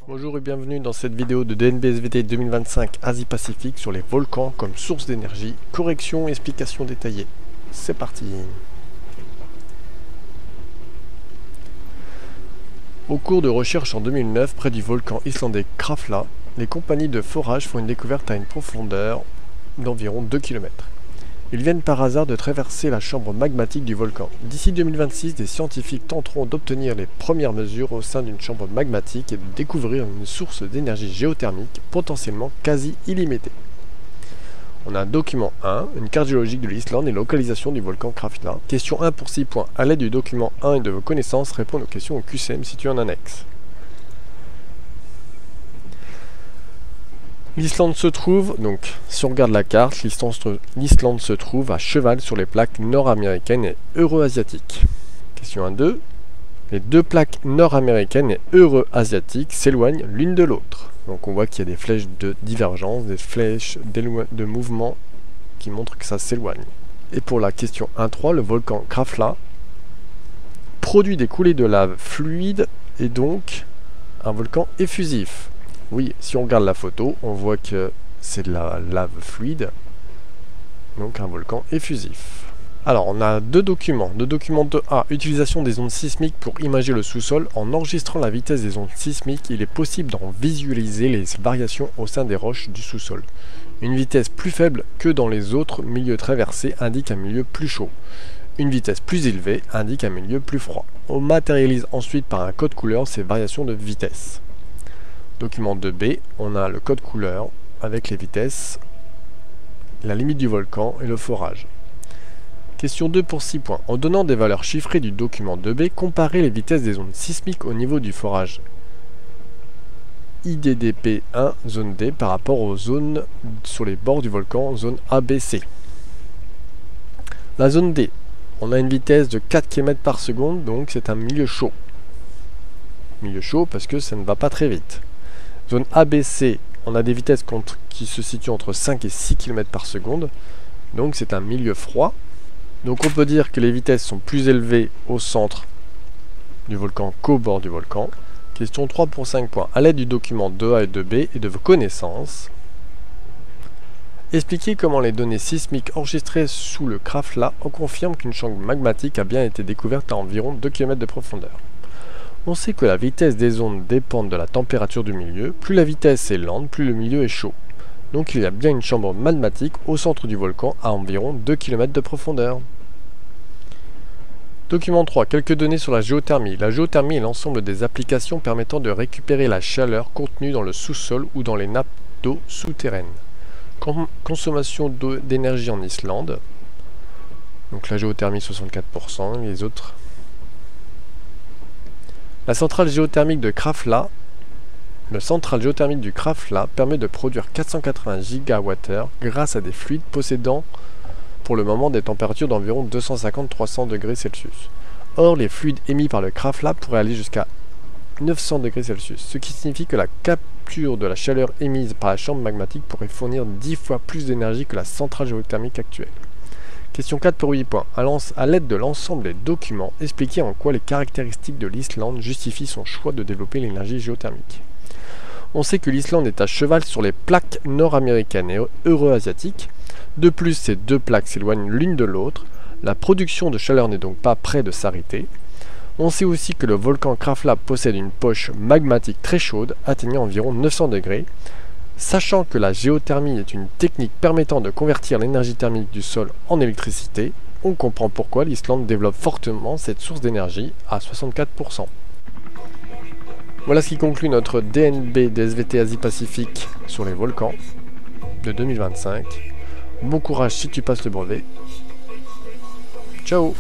Bonjour et bienvenue dans cette vidéo de DNB SVT 2025 Asie-Pacifique sur les volcans comme source d'énergie, correction et explication détaillée. C'est parti. Au cours de recherches en 2009 près du volcan islandais Krafla, les compagnies de forage font une découverte à une profondeur d'environ 2 km. Ils viennent par hasard de traverser la chambre magmatique du volcan. D'ici 2026, des scientifiques tenteront d'obtenir les premières mesures au sein d'une chambre magmatique et de découvrir une source d'énergie géothermique potentiellement quasi illimitée. On a un document 1, une carte géologique de l'Islande et localisation du volcan Krafla. Question 1 pour 6 points. À l'aide du document 1 et de vos connaissances, répondez aux questions au QCM situé en annexe. L'Islande se trouve, donc si on regarde la carte, l'Islande se trouve à cheval sur les plaques nord-américaines et euro-asiatiques. Question 1-2. Les deux plaques nord-américaines et euro-asiatiques s'éloignent l'une de l'autre. Donc on voit qu'il y a des flèches de divergence, des flèches de mouvement qui montrent que ça s'éloigne. Et pour la question 1-3, le volcan Krafla produit des coulées de lave fluide et donc un volcan effusif. Oui, si on regarde la photo, on voit que c'est de la lave fluide, donc un volcan effusif. Alors, on a deux documents. Le document 2A, utilisation des ondes sismiques pour imager le sous-sol. En enregistrant la vitesse des ondes sismiques, il est possible d'en visualiser les variations au sein des roches du sous-sol. Une vitesse plus faible que dans les autres milieux traversés indique un milieu plus chaud. Une vitesse plus élevée indique un milieu plus froid. On matérialise ensuite par un code couleur ces variations de vitesse. Document 2B, on a le code couleur avec les vitesses, la limite du volcan et le forage. Question 2 pour 6 points. En donnant des valeurs chiffrées du document 2B, comparez les vitesses des ondes sismiques au niveau du forage IDDP1 zone D par rapport aux zones sur les bords du volcan zone ABC. La zone D, on a une vitesse de 4 km par seconde, donc c'est un milieu chaud. Milieu chaud parce que ça ne va pas très vite. Zone ABC, on a des vitesses qui se situent entre 5 et 6 km par seconde, donc c'est un milieu froid. Donc on peut dire que les vitesses sont plus élevées au centre du volcan qu'au bord du volcan. Question 3 pour 5 points. À l'aide du document 2A et 2B et de vos connaissances, expliquez comment les données sismiques enregistrées sous le Krafla confirment qu'une chambre magmatique a bien été découverte à environ 2 km de profondeur. On sait que la vitesse des ondes dépend de la température du milieu. Plus la vitesse est lente, plus le milieu est chaud. Donc il y a bien une chambre magmatique au centre du volcan à environ 2 km de profondeur. Document 3. Quelques données sur la géothermie. La géothermie est l'ensemble des applications permettant de récupérer la chaleur contenue dans le sous-sol ou dans les nappes d'eau souterraines. Consommation d'énergie en Islande. Donc la géothermie 64%, les autres. La centrale géothermique de Krafla, le centrale géothermique du Krafla permet de produire 480 GWh grâce à des fluides possédant pour le moment des températures d'environ 250-300 degrés Celsius. Or, les fluides émis par le Krafla pourraient aller jusqu'à 900 degrés Celsius, ce qui signifie que la capture de la chaleur émise par la chambre magmatique pourrait fournir 10 fois plus d'énergie que la centrale géothermique actuelle. Question 4 pour 8 points. À l'aide de l'ensemble des documents, expliquez en quoi les caractéristiques de l'Islande justifient son choix de développer l'énergie géothermique. On sait que l'Islande est à cheval sur les plaques nord-américaines et euro-asiatiques. De plus, ces deux plaques s'éloignent l'une de l'autre. La production de chaleur n'est donc pas près de s'arrêter. On sait aussi que le volcan Krafla possède une poche magmatique très chaude, atteignant environ 900 degrés. Sachant que la géothermie est une technique permettant de convertir l'énergie thermique du sol en électricité, on comprend pourquoi l'Islande développe fortement cette source d'énergie à 64%. Voilà ce qui conclut notre DNB DSVT Asie-Pacifique sur les volcans de 2025. Bon courage si tu passes le brevet. Ciao.